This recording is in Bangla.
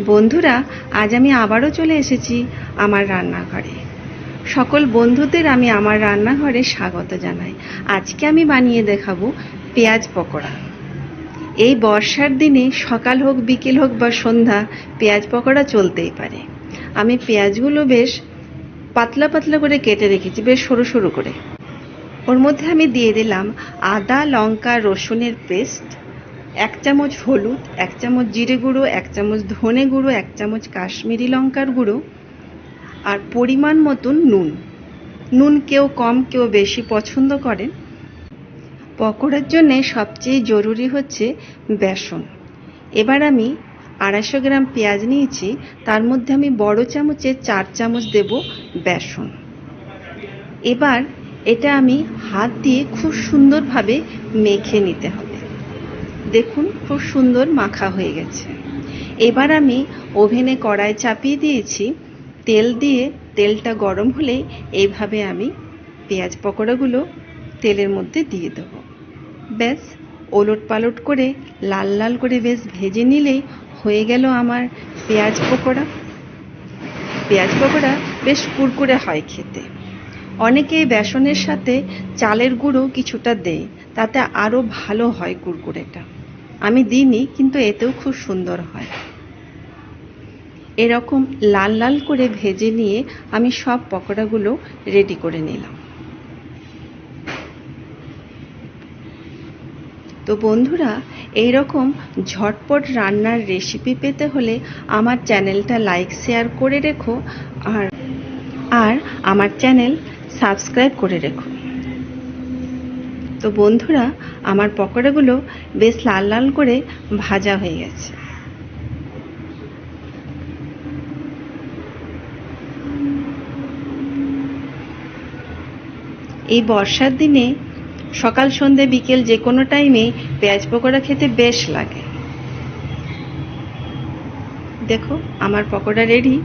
বন্ধুরা, আজ আমি আবারও চলে এসেছি আমার রান্নাঘরে। সকল বন্ধুদের আমি আমার রান্নাঘরে স্বাগত জানাই। আজকে আমি বানিয়ে দেখাবো পেঁয়াজ পকোড়া। এই বর্ষার দিনে সকাল হোক, বিকেল হোক বা সন্ধ্যা, পেঁয়াজ পকোড়া চলতেই পারে। আমি পেঁয়াজগুলো বেশ পাতলা পাতলা করে কেটে রেখেছি, বেশ সরু সরু করে। ওর মধ্যে আমি দিয়ে দিলাম আদা, লঙ্কা, রসুনের পেস্ট, 1 চামচ হলুদ, 1 চামচ জিরে গুঁড়ো, 1 চামচ ধনে গুঁড়ো, 1 চামচ কাশ্মীরি লঙ্কার গুঁড়ো আর পরিমাণ মতন নুন। নুন কেউ কম কেউ বেশি পছন্দ করেন। পকোড়ার জন্যে সবচেয়ে জরুরি হচ্ছে বেসন। এবার আমি 250 গ্রাম পেঁয়াজ নিয়েছি, তার মধ্যে আমি বড় চামচে 4 চামচ দেব বেসন। এবার এটা আমি হাত দিয়ে খুব সুন্দরভাবে মেখে নিতে হবে। দেখুন, খুব সুন্দর মাখা হয়ে গেছে। এবার আমি ওভেনে কড়াই চাপিয়ে দিয়েছি, তেল দিয়ে তেলটা গরম হলেই এইভাবে আমি পেঁয়াজ পকোড়াগুলো তেলের মধ্যে দিয়ে দেবো। ব্যাস, ওলট পালট করে লাল লাল করে বেশ ভেজে নিলেই হয়ে গেল আমার পেঁয়াজ পকোড়া। পেঁয়াজ পকোড়া বেশ কুরকুরে হয় খেতে। অনেকে বেসনের সাথে চালের গুঁড়ো কিছুটা দেয়, তাতে আরও ভালো হয় কুরকুরেটা। আমি দিইনি, কিন্তু এতেও খুব সুন্দর হয়। এরকম লাল লাল করে ভেজে নিয়ে আমি সব পকোড়াগুলো রেডি করে নিলাম। তো বন্ধুরা, এইরকম ঝটপট রান্নার রেসিপি পেতে হলে আমার চ্যানেলটা লাইক শেয়ার করে রেখো, আর আমার চ্যানেল সাবস্ক্রাইব করে রেখো। তো বন্ধুরা, আমার পকোড়াগুলো বেশ লাল লাল করে ভাজা হয়ে গেছে। এই বর্ষার দিনে সকাল সন্ধে বিকেল যে কোনো টাইমে পেঁয়াজ পকোড়া খেতে বেশ লাগে। দেখো, আমার পকোড়া রেডি।